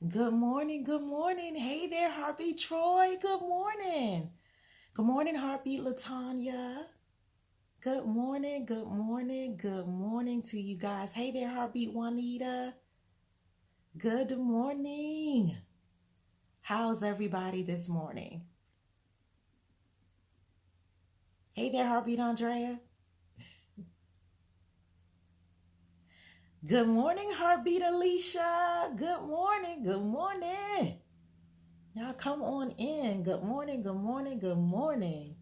Good morning. Good morning. Hey there, Heartbeat Troy. Good morning. Good morning, Heartbeat Latanya. Good morning. Good morning. Good morning to you guys. Hey there, Heartbeat Juanita. Good morning. How's everybody this morning? Hey there, Heartbeat Andrea. Good morning, Heartbeat Alicia. Good morning. Good morning. Y'all come on in. Good morning. Good morning. Good morning.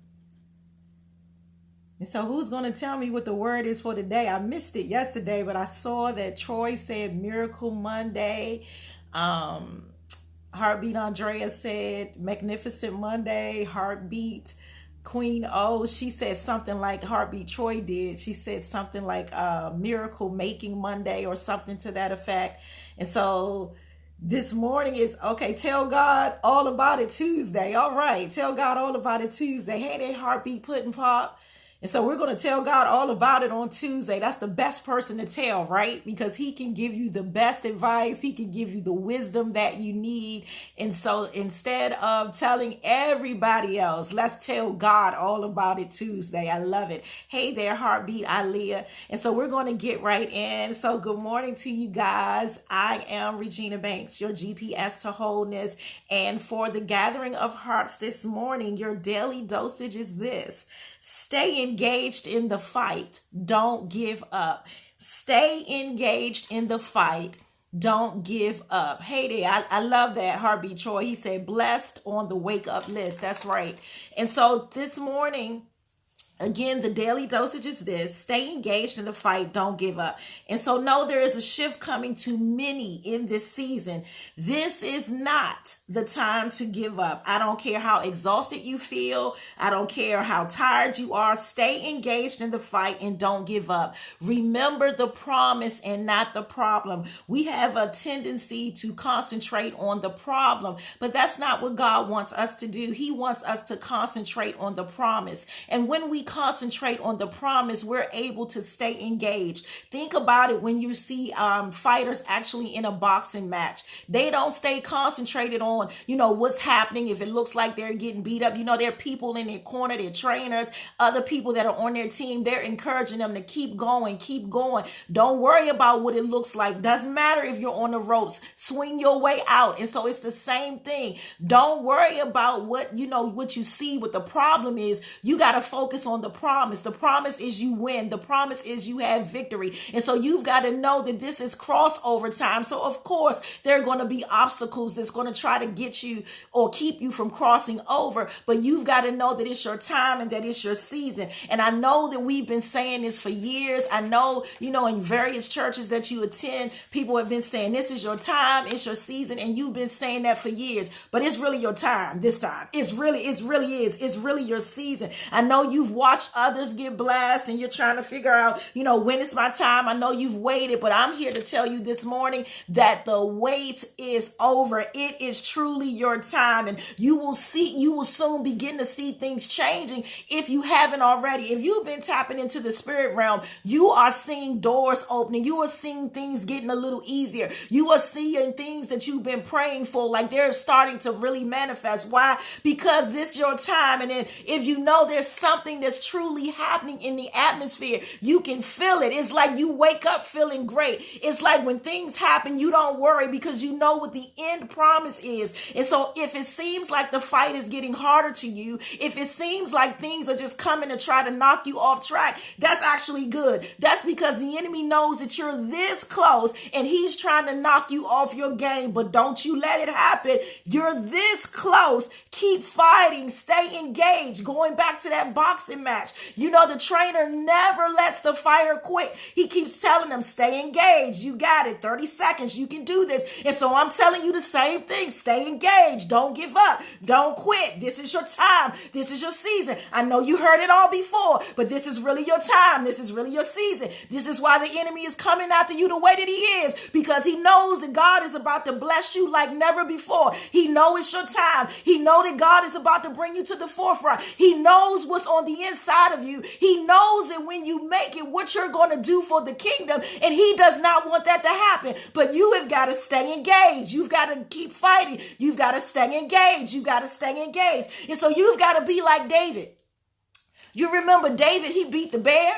And so who's going to tell me what the word is for today? I missed it yesterday, but I saw that Troy said Miracle Monday. Um, Heartbeat Andrea said Magnificent Monday. Heartbeat Queen O, she said something like Heartbeat Troy did. She said something like Miracle Making Monday or something to that effect. And so this morning is okay. Tell God all about it Tuesday. All right. Tell God all about it Tuesday. Hey there, Heartbeat Pudding Pop. And so we're going to tell God all about it on Tuesday. That's the best person to tell, right? Because he can give you the best advice. He can give you the wisdom that you need. And so instead of telling everybody else, let's tell God all about it Tuesday. I love it. Hey there, Heartbeat Aaliyah. And so we're going to get right in. So good morning to you guys. I am Regina Banks, your GPS to wholeness. And for the gathering of hearts this morning, your daily dosage is this. Stay engaged in the fight. Don't give up. Stay engaged in the fight. Don't give up. Hey there, I love that, Heartbeat Troy. He said, blessed on the wake up list. That's right. And so this morning, again, the daily dosage is this. Stay engaged in the fight. Don't give up. And so know there is a shift coming to many in this season. This is not the time to give up. I don't care how exhausted you feel. I don't care how tired you are. Stay engaged in the fight and don't give up. Remember the promise and not the problem. We have a tendency to concentrate on the problem, but that's not what God wants us to do. He wants us to concentrate on the promise. And when we concentrate on the promise, we're able to stay engaged. Think about it when you see fighters actually in a boxing match. They don't stay concentrated on, what's happening. If it looks like they're getting beat up, there are people in their corner, their trainers, other people that are on their team. They're encouraging them to keep going, keep going. Don't worry about what it looks like. Doesn't matter if you're on the ropes. Swing your way out. And so it's the same thing. Don't worry about what you see. What the problem is, you got to focus on the promise. The promise is you win. The promise is you have victory. And so you've got to know that this is crossover time. So of course, there are going to be obstacles that's going to try to get you or keep you from crossing over. But you've got to know that it's your time and that it's your season. And I know that we've been saying this for years. I know, in various churches that you attend, people have been saying this is your time, it's your season. And you've been saying that for years, but it's really your time this time. It really is. It's really your season. I know you've watched others get blessed and you're trying to figure out, when is my time? I know you've waited, but I'm here to tell you this morning that the wait is over. It is truly your time, and you will soon begin to see things changing if you haven't already. If you've been tapping into the spirit realm, you are seeing doors opening. You are seeing things getting a little easier. You are seeing things that you've been praying for, like they're starting to really manifest. Why? Because this is your time. And then if there's something that's truly happening in the atmosphere, you can feel it. It's like you wake up feeling great. It's like when things happen, you don't worry because you know what the end promise is. And so if it seems like the fight is getting harder to you, if it seems like things are just coming to try to knock you off track, that's actually good. That's because the enemy knows that you're this close and he's trying to knock you off your game, but don't you let it happen. You're this close. Keep fighting. Stay engaged. Going back to that boxing match, the trainer never lets the fighter quit. He keeps telling them, stay engaged. You got it. 30 seconds. You can do this. And so I'm telling you the same thing. Stay engaged. Don't give up. Don't quit. This is your time. This is your season. I know you heard it all before, but this is really your time. This is really your season. This is why the enemy is coming after you the way that he is, because he knows that God is about to bless you like never before. He knows it's your time. He knows that God is about to bring you to the forefront. He knows what's on the inside of you. He knows that when you make it, what you're going to do for the kingdom, and he does not want that to happen. But you have got to stay engaged. You've got to keep fighting. You've got to stay engaged. You've got to stay engaged. And so you've got to be like David. You remember David, he beat the bear.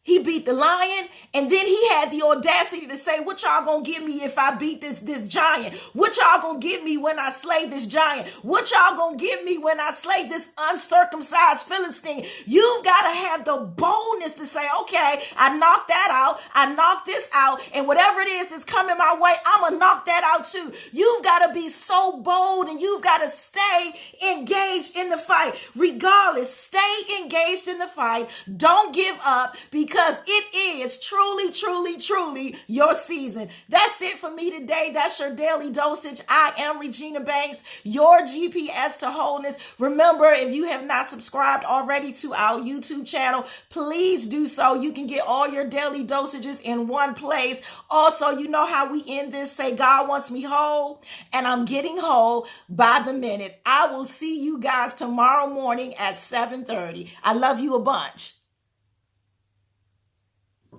He beat the lion, and then he had the audacity to say, what y'all gonna give me if I beat this giant? What y'all gonna give me when I slay this giant? What y'all gonna give me when I slay this uncircumcised Philistine? You've got to have the boldness to say, okay, I knocked that out. I knocked this out, and whatever it is that's coming my way, I'm gonna knock that out too. You've got to be so bold, and you've got to stay engaged in the fight. Regardless, stay engaged in the fight. Don't give up, because it is truly, truly, truly your season. That's it for me today. That's your daily dosage. I am Regina Banks, your GPS to wholeness. Remember, if you have not subscribed already to our YouTube channel, please do so. You can get all your daily dosages in one place. Also, you know how we end this. Say, God wants me whole, and I'm getting whole by the minute. I will see you guys tomorrow morning at 7:30. I love you a bunch.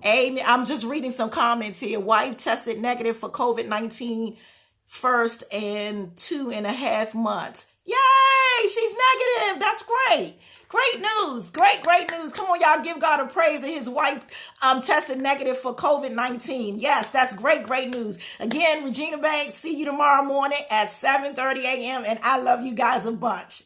Amen. I'm just reading some comments here. Wife tested negative for COVID-19 first and 2.5 months. Yay! She's negative. That's great. Great news. Great news. Come on, y'all. Give God a praise that his wife tested negative for COVID-19. Yes, that's great news. Again, Regina Banks, see you tomorrow morning at 7:30 a.m. And I love you guys a bunch.